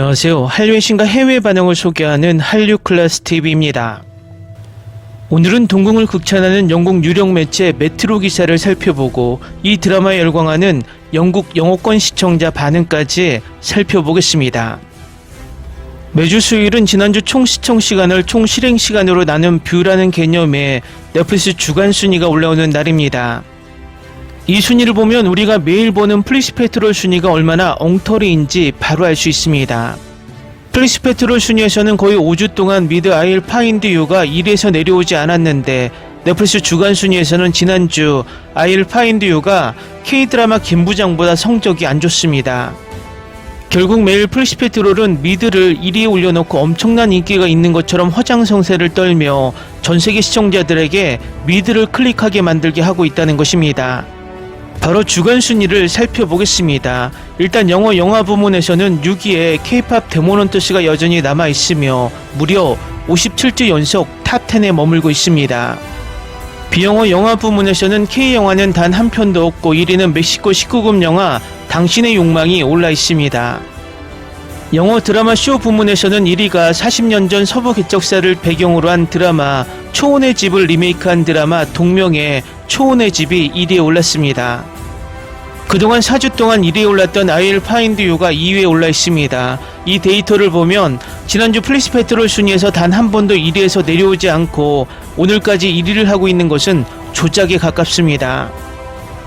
안녕하세요. 한류의 신과 해외 반응을 소개하는 한류클래스TV입니다. 오늘은 동궁을 극찬하는 영국 유력 매체 메트로 기사를 살펴보고 이 드라마에 열광하는 영국 영어권 시청자 반응까지 살펴보겠습니다. 매주 수요일은 지난주 총 시청 시간을 총 실행 시간으로 나눈 뷰라는 개념의 넷플릭스 주간 순위가 올라오는 날입니다. 이 순위를 보면 우리가 매일 보는 플리스페트롤 순위가 얼마나 엉터리인지 바로 알 수 있습니다. 플리스페트롤 순위에서는 거의 5주 동안 미드 아이를 파인드 유가 1위에서 내려오지 않았는데 넷플릭스 주간 순위에서는 지난주 아이를 파인드 유가 K드라마 김부장보다 성적이 안 좋습니다. 결국 매일 플리스페트롤은 미드를 1위에 올려놓고 엄청난 인기가 있는 것처럼 허장성세를 떨며 전세계 시청자들에게 미드를 클릭하게 만들게 하고 있다는 것입니다. 바로 주간 순위를 살펴보겠습니다. 일단 영화 부문에서는 6위에 K-POP 데몬헌터스가 여전히 남아있으며 무려 57주 연속 탑10에 머물고 있습니다. 비영어 영화 부문에서는 K영화는 단 한 편도 없고 1위는 멕시코 19금 영화 당신의 욕망이 올라있습니다. 영어 드라마 쇼 부문에서는 1위가 40년 전 서부 개척사를 배경으로 한 드라마 초혼의 집을 리메이크한 드라마 동명의 초혼의 집이 1위에 올랐습니다. 그동안 4주 동안 1위에 올랐던 아이를 파인드 유가 2위에 올라 있습니다. 이 데이터를 보면 지난주 플리스페트롤 순위에서 단 한 번도 1위에서 내려오지 않고 오늘까지 1위를 하고 있는 것은 조작에 가깝습니다.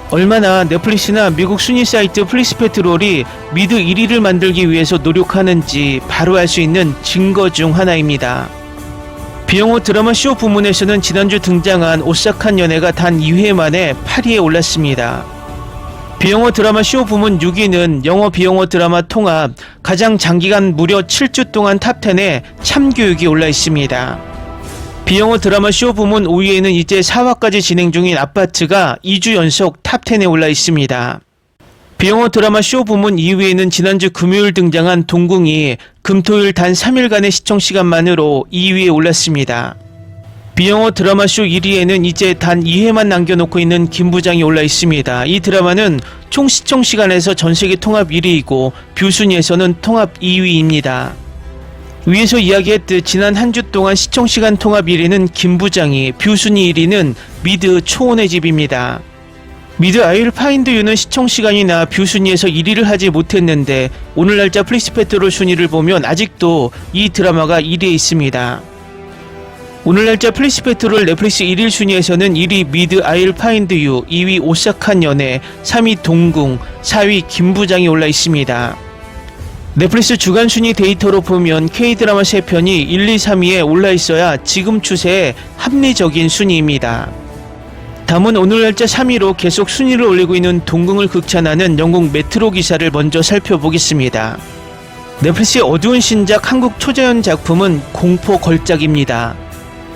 얼마나 넷플릭스나 미국 순위 사이트 플리스페트롤이 미드 1위를 만들기 위해서 노력하는지 바로 알 수 있는 증거 중 하나입니다. 비영어 드라마 쇼 부문에서는 지난주 등장한 오싹한 연애가 단 2회 만에 8위에 올랐습니다. 비영어 드라마 쇼 부문 6위는 영어 비영어 드라마 통합 가장 장기간 무려 7주 동안 탑10에 참교육이 올라 있습니다. 비영어 드라마 쇼 부문 5위에는 이제 4화까지 진행 중인 아파트가 2주 연속 탑10에 올라 있습니다. 비영어 드라마 쇼 부문 2위에는 지난주 금요일 등장한 동궁이 금토일 단 3일간의 시청시간만으로 2위에 올랐습니다. 비영어 드라마 쇼 1위에는 이제 단 2회만 남겨놓고 있는 김부장이 올라 있습니다. 이 드라마는 총 시청시간에서 전세계 통합 1위이고 뷰 순위에서는 통합 2위입니다. 위에서 이야기했듯 지난 한 주 동안 시청시간 통합 1위는 김부장이, 뷰 순위 1위는 미드 초혼의 집입니다. 미드 아이를 파인드 유는 시청시간이나 뷰 순위에서 1위를 하지 못했는데 오늘 날짜 플리스페트롤 순위를 보면 아직도 이 드라마가 1위에 있습니다. 오늘 날짜 플리스페트롤 넷플릭스 1일 순위에서는 1위 미드 아이를 파인드 유, 2위 오싹한 연애, 3위 동궁, 4위 김부장이 올라 있습니다. 넷플릭스 주간 순위 데이터로 보면 K드라마 3편이 1, 2, 3위에 올라 있어야 지금 추세의 합리적인 순위입니다. 다음은 오늘 날짜 3위로 계속 순위를 올리고 있는 동궁을 극찬하는 영국 메트로 기사를 먼저 살펴보겠습니다. 넷플릭스의 어두운 신작 한국 초자연 작품은 공포 걸작입니다.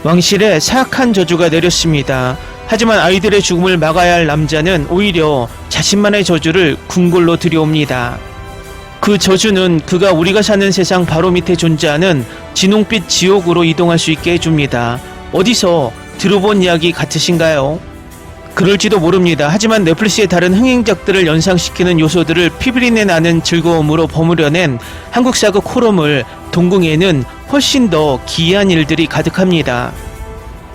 왕실에 사악한 저주가 내렸습니다. 하지만 아이들의 죽음을 막아야 할 남자는 오히려 자신만의 저주를 궁궐로 들여옵니다. 그 저주는 그가 우리가 사는 세상 바로 밑에 존재하는 진홍빛 지옥으로 이동할 수 있게 해줍니다. 어디서 들어본 이야기 같으신가요? 그럴지도 모릅니다. 하지만 넷플릭스의 다른 흥행작들을 연상시키는 요소들을 피비린내 나는 즐거움으로 버무려낸 한국 사극 호러물 동궁에는 훨씬 더 기이한 일들이 가득합니다.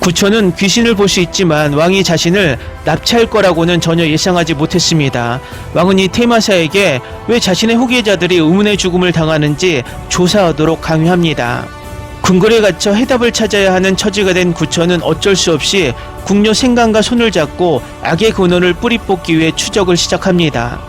구천은 귀신을 볼 수 있지만 왕이 자신을 납치할 거라고는 전혀 예상하지 못했습니다. 왕은 이 테마사에게 왜 자신의 후계자들이 의문의 죽음을 당하는지 조사하도록 강요합니다. 궁궐에 갇혀 해답을 찾아야 하는 처지가 된 구천은 어쩔 수 없이 궁녀 생강과 손을 잡고 악의 근원을 뿌리 뽑기 위해 추적을 시작합니다.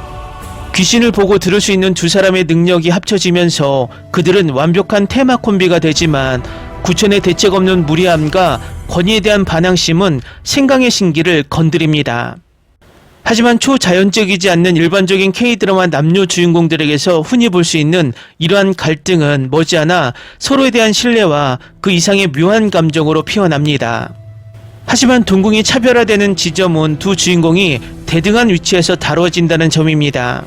귀신을 보고 들을 수 있는 두 사람의 능력이 합쳐지면서 그들은 완벽한 테마 콤비가 되지만 구천의 대책 없는 무리함과 권위에 대한 반항심은 생강의 신기를 건드립니다. 하지만 초자연적이지 않는 일반적인 K드라마 남녀 주인공들에게서 흔히 볼 수 있는 이러한 갈등은 머지않아 서로에 대한 신뢰와 그 이상의 묘한 감정으로 피어납니다. 하지만 동궁이 차별화되는 지점은 두 주인공이 대등한 위치에서 다뤄진다는 점입니다.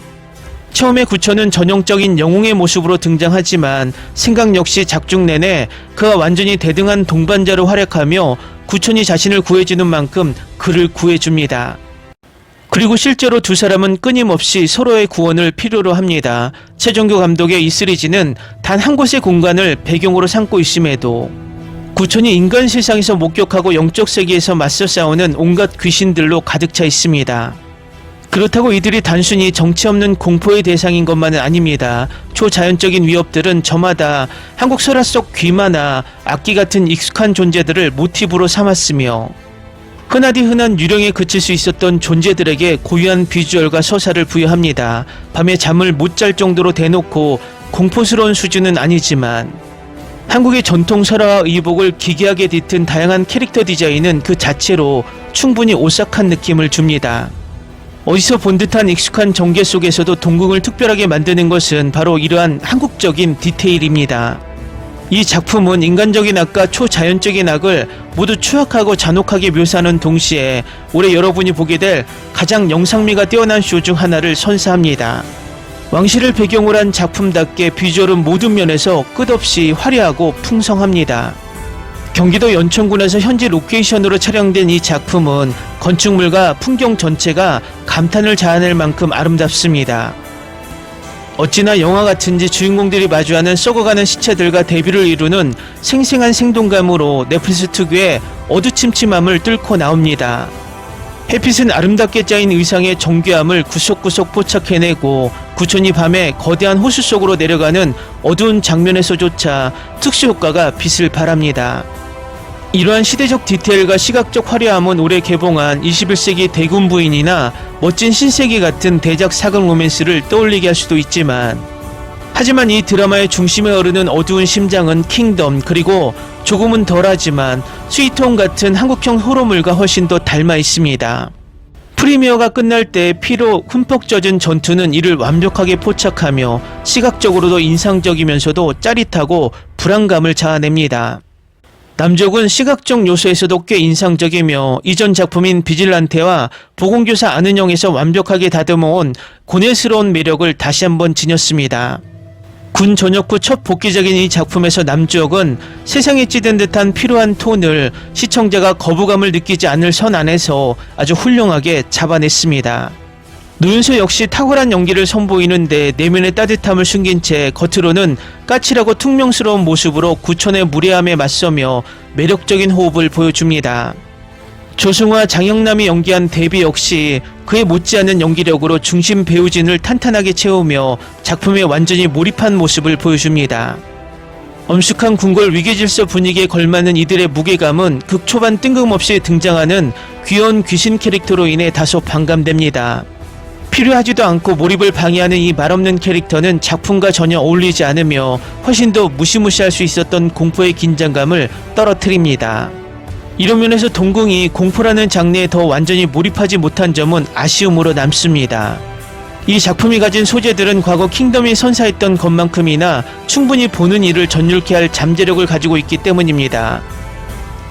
처음에 구천은 전형적인 영웅의 모습으로 등장하지만 생강 역시 작중 내내 그가 완전히 대등한 동반자로 활약하며 구천이 자신을 구해주는 만큼 그를 구해줍니다. 그리고 실제로 두 사람은 끊임없이 서로의 구원을 필요로 합니다. 최종규 감독의 이 시리즈는 단 한 곳의 공간을 배경으로 삼고 있음에도 구촌이 인간 세상에서 목격하고 영적 세계에서 맞서 싸우는 온갖 귀신들로 가득 차 있습니다. 그렇다고 이들이 단순히 정체 없는 공포의 대상인 것만은 아닙니다. 초자연적인 위협들은 저마다 한국 설화 속 귀마나 악기 같은 익숙한 존재들을 모티브로 삼았으며 흔하디 흔한 유령에 그칠 수 있었던 존재들에게 고유한 비주얼과 서사를 부여합니다. 밤에 잠을 못 잘 정도로 대놓고 공포스러운 수준은 아니지만 한국의 전통 설화와 의복을 기괴하게 뒤튼 다양한 캐릭터 디자인은 그 자체로 충분히 오싹한 느낌을 줍니다. 어디서 본 듯한 익숙한 전개 속에서도 동궁을 특별하게 만드는 것은 바로 이러한 한국적인 디테일입니다. 이 작품은 인간적인 악과 초자연적인 악을 모두 추악하고 잔혹하게 묘사하는 동시에 올해 여러분이 보게 될 가장 영상미가 뛰어난 쇼 중 하나를 선사합니다. 왕실을 배경으로 한 작품답게 비주얼은 모든 면에서 끝없이 화려하고 풍성합니다. 경기도 연천군에서 현지 로케이션으로 촬영된 이 작품은 건축물과 풍경 전체가 감탄을 자아낼 만큼 아름답습니다. 어찌나 영화 같은지 주인공들이 마주하는 썩어가는 시체들과 대비를 이루는 생생한 생동감으로 넷플릭스 특유의 어두침침함을 뚫고 나옵니다. 햇빛은 아름답게 짜인 의상의 정교함을 구석구석 포착해내고 구촌이 밤에 거대한 호수 속으로 내려가는 어두운 장면에서조차 특수효과가 빛을 발합니다. 이러한 시대적 디테일과 시각적 화려함은 올해 개봉한 21세기 대군 부인이나 멋진 신세기 같은 대작 사극 로맨스를 떠올리게 할 수도 있지만 하지만 이 드라마의 중심에 흐르는 어두운 심장은 킹덤 그리고 조금은 덜하지만 스위트홈 같은 한국형 호러물과 훨씬 더 닮아 있습니다. 프리미어가 끝날 때 피로 흠뻑 젖은 전투는 이를 완벽하게 포착하며 시각적으로도 인상적이면서도 짜릿하고 불안감을 자아냅니다. 남쪽은 시각적 요소에서도 꽤 인상적이며 이전 작품인 비질란테와 보건교사 안은영에서 완벽하게 다듬어온 고뇌스러운 매력을 다시 한번 지녔습니다. 군 전역 후 첫 복귀작인 이 작품에서 남주혁은 세상에 찌든 듯한 피로한 톤을 시청자가 거부감을 느끼지 않을 선 안에서 아주 훌륭하게 잡아냈습니다. 노윤소 역시 탁월한 연기를 선보이는데 내면의 따뜻함을 숨긴 채 겉으로는 까칠하고 퉁명스러운 모습으로 구촌의 무례함에 맞서며 매력적인 호흡을 보여줍니다. 조승우와 장영남이 연기한 데뷔 역시 그에 못지않은 연기력으로 중심 배우진을 탄탄하게 채우며 작품에 완전히 몰입한 모습을 보여줍니다. 엄숙한 궁궐 위계질서 분위기에 걸맞는 이들의 무게감은 극 초반 뜬금없이 등장하는 귀여운 귀신 캐릭터로 인해 다소 반감됩니다. 필요하지도 않고 몰입을 방해하는 이 말없는 캐릭터는 작품과 전혀 어울리지 않으며 훨씬 더 무시무시할 수 있었던 공포의 긴장감을 떨어뜨립니다. 이런 면에서 동궁이 공포라는 장르에 더 완전히 몰입하지 못한 점은 아쉬움으로 남습니다. 이 작품이 가진 소재들은 과거 킹덤이 선사했던 것만큼이나 충분히 보는 이를 전율케 할 잠재력을 가지고 있기 때문입니다.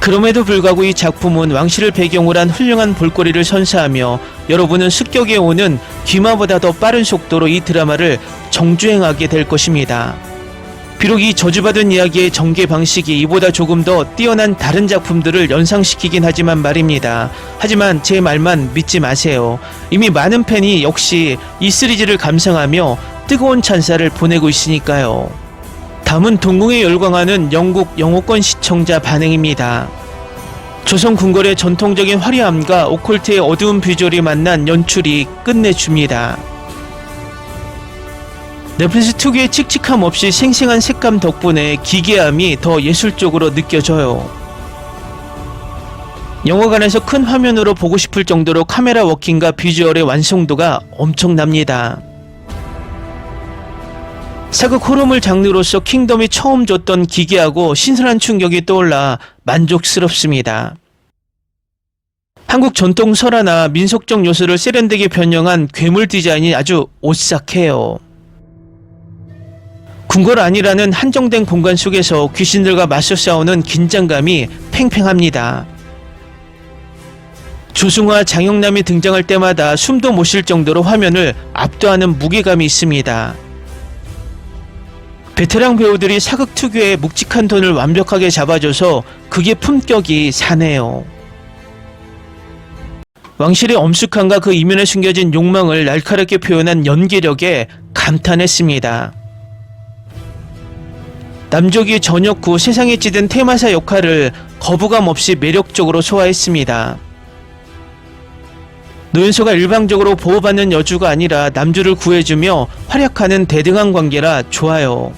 그럼에도 불구하고 이 작품은 왕실을 배경으로 한 훌륭한 볼거리를 선사하며 여러분은 습격에 오는 귀마보다 더 빠른 속도로 이 드라마를 정주행하게 될 것입니다. 비록 이 저주받은 이야기의 전개 방식이 이보다 조금 더 뛰어난 다른 작품들을 연상시키긴 하지만 말입니다. 하지만 제 말만 믿지 마세요. 이미 많은 팬이 역시 이 시리즈를 감상하며 뜨거운 찬사를 보내고 있으니까요. 다음은 동궁에 열광하는 영국 영어권 시청자 반응입니다. 조선 궁궐의 전통적인 화려함과 오컬트의 어두운 비주얼이 만난 연출이 끝내줍니다. 넷플릭스 특유의 칙칙함 없이 생생한 색감 덕분에 기괴함이 더 예술적으로 느껴져요. 영화관에서 큰 화면으로 보고 싶을 정도로 카메라 워킹과 비주얼의 완성도가 엄청납니다. 사극 호러물 장르로서 킹덤이 처음 줬던 기괴하고 신선한 충격이 떠올라 만족스럽습니다. 한국 전통 설화나 민속적 요소를 세련되게 변형한 괴물 디자인이 아주 오싹해요. 궁궐 안이라는 한정된 공간 속에서 귀신들과 맞서 싸우는 긴장감이 팽팽합니다. 조승우와 장영남이 등장할 때마다 숨도 못 쉴 정도로 화면을 압도하는 무게감이 있습니다. 베테랑 배우들이 사극 특유의 묵직한 톤을 완벽하게 잡아줘서 그게 품격이 사네요. 왕실의 엄숙함과 그 이면에 숨겨진 욕망을 날카롭게 표현한 연기력에 감탄했습니다. 남조기 전역 후 세상에 찌든 테마사 역할을 거부감 없이 매력적으로 소화했습니다. 노윤서가 일방적으로 보호받는 여주가 아니라 남주를 구해주며 활약하는 대등한 관계라 좋아요.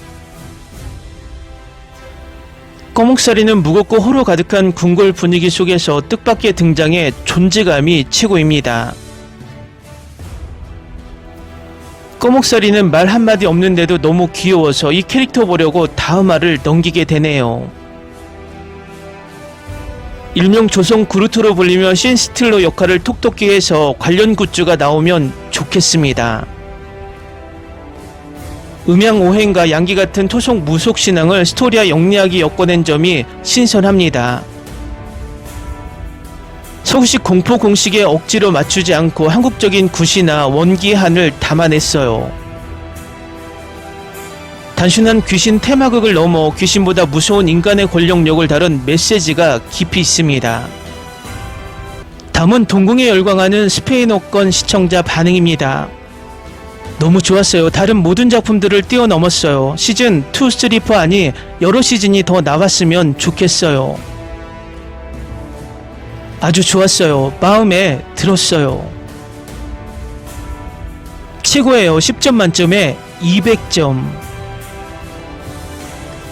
꺼목살이는 무겁고 호로 가득한 궁궐 분위기 속에서 뜻밖의 등장해 존재감이 최고입니다. 꺼목살이는 말 한마디 없는데도 너무 귀여워서 이 캐릭터 보려고 다음 화를 넘기게 되네요. 일명 조선 그루트로 불리며 신스틸러 역할을 톡톡히 해서 관련 굿즈가 나오면 좋겠습니다. 음양오행과 양기 같은 토속 무속 신앙을 스토리와 영리하게 엮어낸 점이 신선합니다. 서구식 공포 공식에 억지로 맞추지 않고 한국적인 굿이나 원기한을 담아냈어요. 단순한 귀신 테마극을 넘어 귀신보다 무서운 인간의 권력력을 다룬 메시지가 깊이 있습니다. 다음은 동궁에 열광하는 스페인어권 시청자 반응입니다. 너무 좋았어요. 다른 모든 작품들을 뛰어넘었어요. 시즌 2, 3, 4 아니 여러 시즌이 더 나왔으면 좋겠어요. 아주 좋았어요. 마음에 들었어요. 최고예요. 10점 만점에 200점.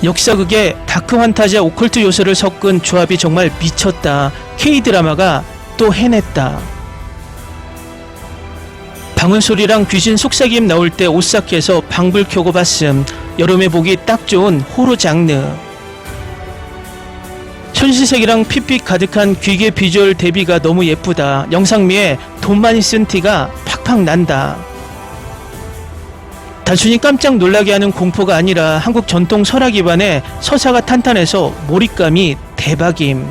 역사극에 다크 환타지와 오컬트 요소를 섞은 조합이 정말 미쳤다. K드라마가 또 해냈다. 방울소리랑 귀신 속삭임 나올 때 오싹해서 방불 켜고 봤음. 여름에 보기 딱 좋은 호러 장르. 현실색이랑 핏빛 가득한 귀계 비주얼 대비가 너무 예쁘다. 영상미에 돈 많이 쓴 티가 팍팍 난다. 단순히 깜짝 놀라게 하는 공포가 아니라 한국 전통 설화 기반의 서사가 탄탄해서 몰입감이 대박임.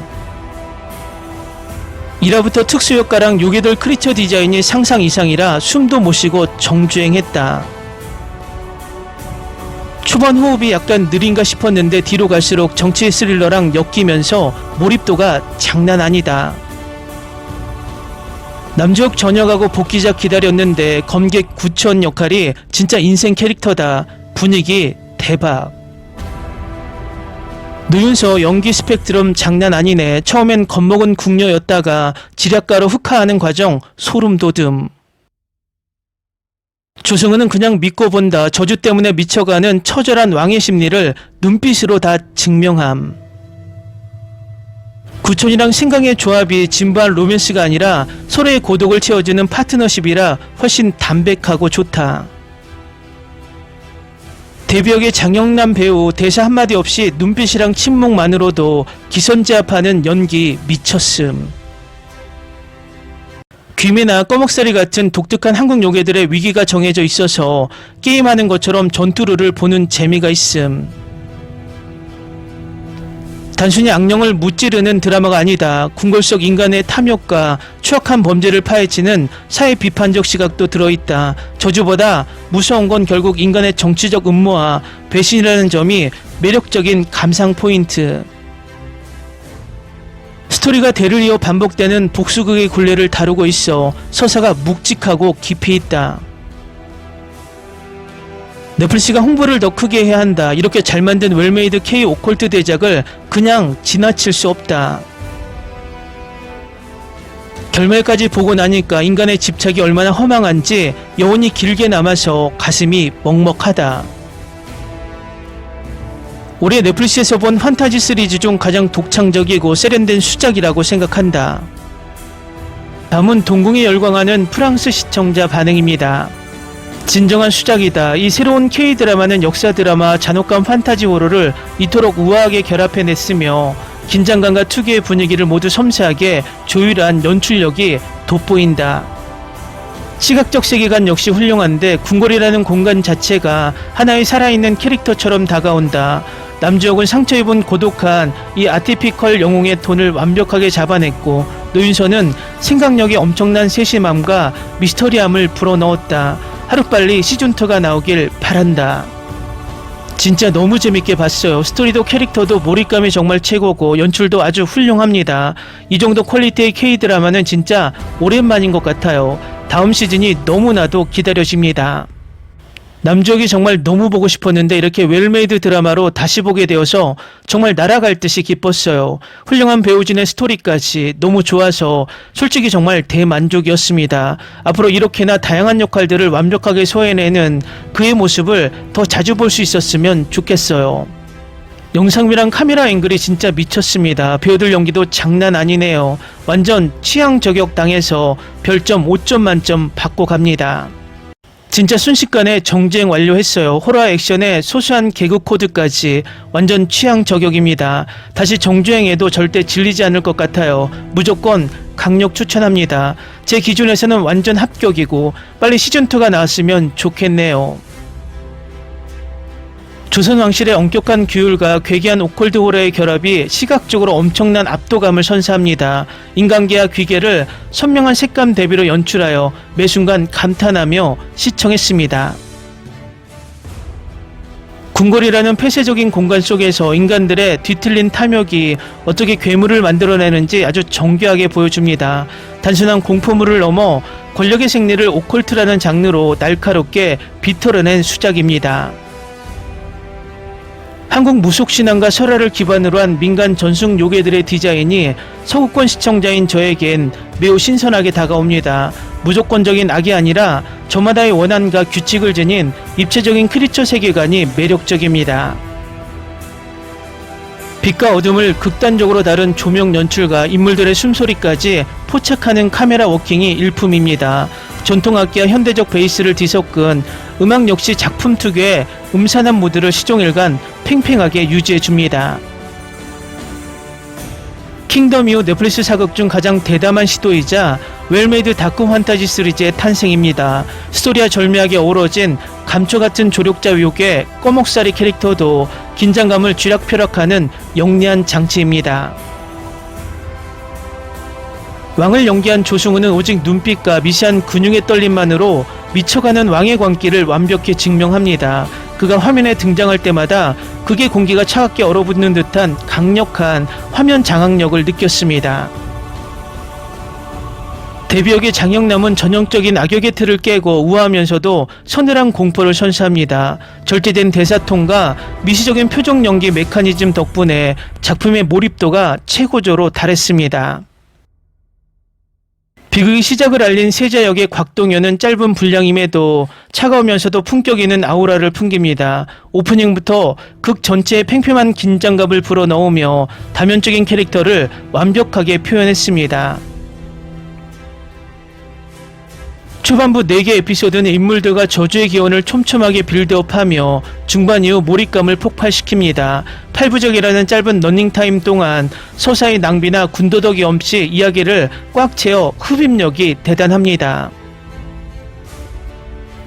1화부터 특수효과랑 요괴들 크리처 디자인이 상상 이상이라 숨도 못 쉬고 정주행했다. 초반 호흡이 약간 느린가 싶었는데 뒤로 갈수록 정치 스릴러랑 엮이면서 몰입도가 장난 아니다. 남주혁 전역하고 복귀작 기다렸는데 검객 구천 역할이 진짜 인생 캐릭터다. 분위기 대박. 노윤서 연기 스펙트럼 장난 아니네. 처음엔 겁먹은 궁녀였다가 지략가로 흑화하는 과정 소름 돋음. 조승우는 그냥 믿고 본다. 저주 때문에 미쳐가는 처절한 왕의 심리를 눈빛으로 다 증명함. 구촌이랑 신강의 조합이 진부한 로맨스가 아니라 서로의 고독을 채워주는 파트너십이라 훨씬 담백하고 좋다. 데뷔역의 장영남 배우 대사 한마디 없이 눈빛이랑 침묵만으로도 기선제압하는 연기 미쳤음. 귀미나 꺼먹살이 같은 독특한 한국 요괴들의 위기가 정해져 있어서 게임하는 것처럼 전투를 보는 재미가 있음. 단순히 악령을 무찌르는 드라마가 아니다. 궁궐 속 인간의 탐욕과 추악한 범죄를 파헤치는 사회 비판적 시각도 들어있다. 저주보다 무서운 건 결국 인간의 정치적 음모와 배신이라는 점이 매력적인 감상 포인트. 스토리가 대를 이어 반복되는 복수극의 굴레를 다루고 있어 서사가 묵직하고 깊이 있다. 넷플릭스가 홍보를 더 크게 해야 한다. 이렇게 잘 만든 웰메이드 K 오컬트 대작을 그냥 지나칠 수 없다. 결말까지 보고 나니까 인간의 집착이 얼마나 허망한지 여운이 길게 남아서 가슴이 먹먹하다. 올해 넷플릭스에서 본 판타지 시리즈 중 가장 독창적이고 세련된 수작이라고 생각한다. 다음은 동궁에 열광하는 프랑스 시청자 반응입니다. 진정한 수작이다. 이 새로운 K드라마는 역사 드라마, 잔혹감 판타지 호러를 이토록 우아하게 결합해냈으며 긴장감과 특유의 분위기를 모두 섬세하게 조율한 연출력이 돋보인다. 시각적 세계관 역시 훌륭한데 궁궐이라는 공간 자체가 하나의 살아있는 캐릭터처럼 다가온다. 남주혁은 상처 입은 고독한 이 아티피컬 영웅의 톤을 완벽하게 잡아냈고 노윤서는 생각력의 엄청난 세심함과 미스터리함을 불어넣었다. 하루빨리 시즌2가 나오길 바란다. 진짜 너무 재밌게 봤어요. 스토리도 캐릭터도 몰입감이 정말 최고고 연출도 아주 훌륭합니다. 이 정도 퀄리티의 K-드라마는 진짜 오랜만인 것 같아요. 다음 시즌이 너무나도 기다려집니다. 남주혁이 정말 너무 보고 싶었는데 이렇게 웰메이드 드라마로 다시 보게 되어서 정말 날아갈 듯이 기뻤어요. 훌륭한 배우진의 스토리까지 너무 좋아서 솔직히 정말 대만족이었습니다. 앞으로 이렇게나 다양한 역할들을 완벽하게 소화해내는 그의 모습을 더 자주 볼 수 있었으면 좋겠어요. 영상미랑 카메라 앵글이 진짜 미쳤습니다. 배우들 연기도 장난 아니네요. 완전 취향 저격 당해서 별점 5점 만점 받고 갑니다. 진짜 순식간에 정주행 완료했어요. 호러 액션에 소소한 개그 코드까지 완전 취향 저격입니다. 다시 정주행해도 절대 질리지 않을 것 같아요. 무조건 강력 추천합니다. 제 기준에서는 완전 합격이고 빨리 시즌2가 나왔으면 좋겠네요. 조선 왕실의 엄격한 규율과 괴기한 오컬트 호러의 결합이 시각적으로 엄청난 압도감을 선사합니다. 인간계와 귀계를 선명한 색감 대비로 연출하여 매 순간 감탄하며 시청했습니다. 궁궐이라는 폐쇄적인 공간 속에서 인간들의 뒤틀린 탐욕이 어떻게 괴물을 만들어내는지 아주 정교하게 보여줍니다. 단순한 공포물을 넘어 권력의 생리를 오컬트라는 장르로 날카롭게 비틀어낸 수작입니다. 한국 무속신앙과 설화를 기반으로 한 민간 전승 요괴들의 디자인이 서구권 시청자인 저에겐 매우 신선하게 다가옵니다. 무조건적인 악이 아니라 저마다의 원한과 규칙을 지닌 입체적인 크리처 세계관이 매력적입니다. 빛과 어둠을 극단적으로 다룬 조명 연출과 인물들의 숨소리까지 포착하는 카메라 워킹이 일품입니다. 전통 악기와 현대적 베이스를 뒤섞은 음악 역시 작품 특유의 음산한 무드를 시종일관 팽팽하게 유지해줍니다. 킹덤 이후 넷플릭스 사극 중 가장 대담한 시도이자 웰메이드 다크 판타지 시리즈의 탄생입니다. 스토리와 절묘하게 어우러진 감초같은 조력자 위옥의 꺼목살이 캐릭터도 긴장감을 쥐락펴락하는 영리한 장치입니다. 왕을 연기한 조승우는 오직 눈빛과 미세한 근육의 떨림만으로 미쳐가는 왕의 광기를 완벽히 증명합니다. 그가 화면에 등장할 때마다 극의 공기가 차갑게 얼어붙는 듯한 강력한 화면 장악력을 느꼈습니다. 대비역의 장영남은 전형적인 악역의 틀을 깨고 우아하면서도 서늘한 공포를 선사합니다. 절제된 대사통과 미시적인 표정 연기 메커니즘 덕분에 작품의 몰입도가 최고조로 달했습니다. 비극의 시작을 알린 세자 역의 곽동현은 짧은 분량임에도 차가우면서도 품격 있는 아우라를 풍깁니다. 오프닝부터 극 전체에 팽팽한 긴장감을 불어넣으며 다면적인 캐릭터를 완벽하게 표현했습니다. 초반부 4개 에피소드는 인물들과 저주의 기원을 촘촘하게 빌드업하며 중반 이후 몰입감을 폭발시킵니다. 8부작이라는 짧은 러닝타임 동안 서사의 낭비나 군더더기 없이 이야기를 꽉 채워 흡입력이 대단합니다.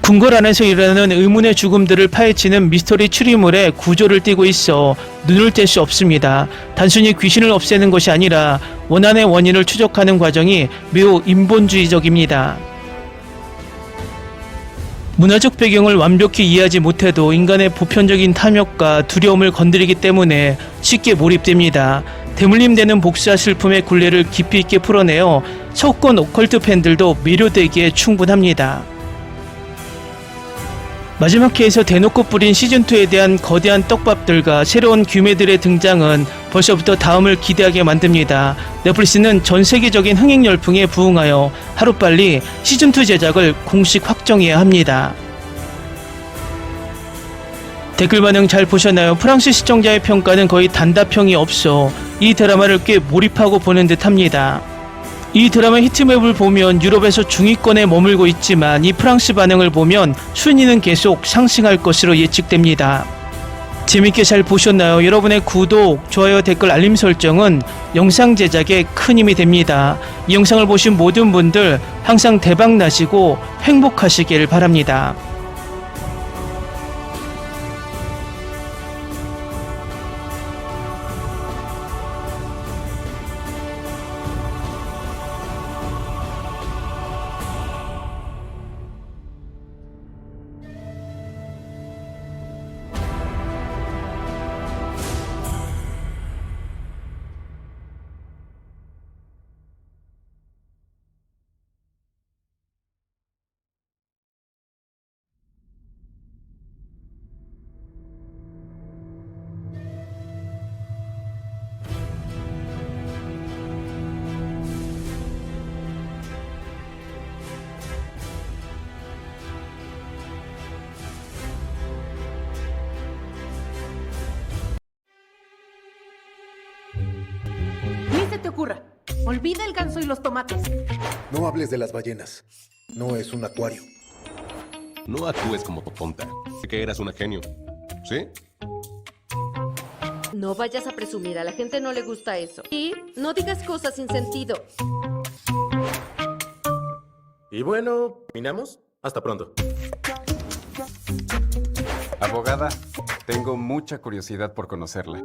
궁궐 안에서 일어나는 의문의 죽음들을 파헤치는 미스터리 추리물에 구조를 띠고 있어 눈을 뗄 수 없습니다. 단순히 귀신을 없애는 것이 아니라 원한의 원인을 추적하는 과정이 매우 인본주의적입니다. 문화적 배경을 완벽히 이해하지 못해도 인간의 보편적인 탐욕과 두려움을 건드리기 때문에 쉽게 몰입됩니다. 대물림되는 복수와 슬픔의 굴레를 깊이 있게 풀어내어 서구권 오컬트 팬들도 매료되기에 충분합니다. 마지막 회에서 대놓고 뿌린 시즌2에 대한 거대한 떡밥들과 새로운 귀매들의 등장은 벌써부터 다음을 기대하게 만듭니다. 넷플릭스는 전 세계적인 흥행 열풍에 부응하여 하루빨리 시즌2 제작을 공식 확정해야 합니다. 댓글 반응 잘 보셨나요? 프랑스 시청자의 평가는 거의 단답형이 없어 이 드라마를 꽤 몰입하고 보는 듯 합니다. 이 드라마 히트맵을 보면 유럽에서 중위권에 머물고 있지만 이 프랑스 반응을 보면 순위는 계속 상승할 것으로 예측됩니다. 재밌게 잘 보셨나요? 여러분의 구독, 좋아요, 댓글, 알림 설정은 영상 제작에 큰 힘이 됩니다. 이 영상을 보신 모든 분들 항상 대박 나시고 행복하시길 바랍니다. se te ocurra. Olvida el ganso y los tomates. No hables de las ballenas. No es un acuario. No actúes como tonta. Sé que eras una genio. ¿Sí? No vayas a presumir, a la gente no le gusta eso. Y no digas cosas sin sentido. Y bueno, ¿terminamos? Hasta pronto. Abogada, tengo mucha curiosidad por conocerla.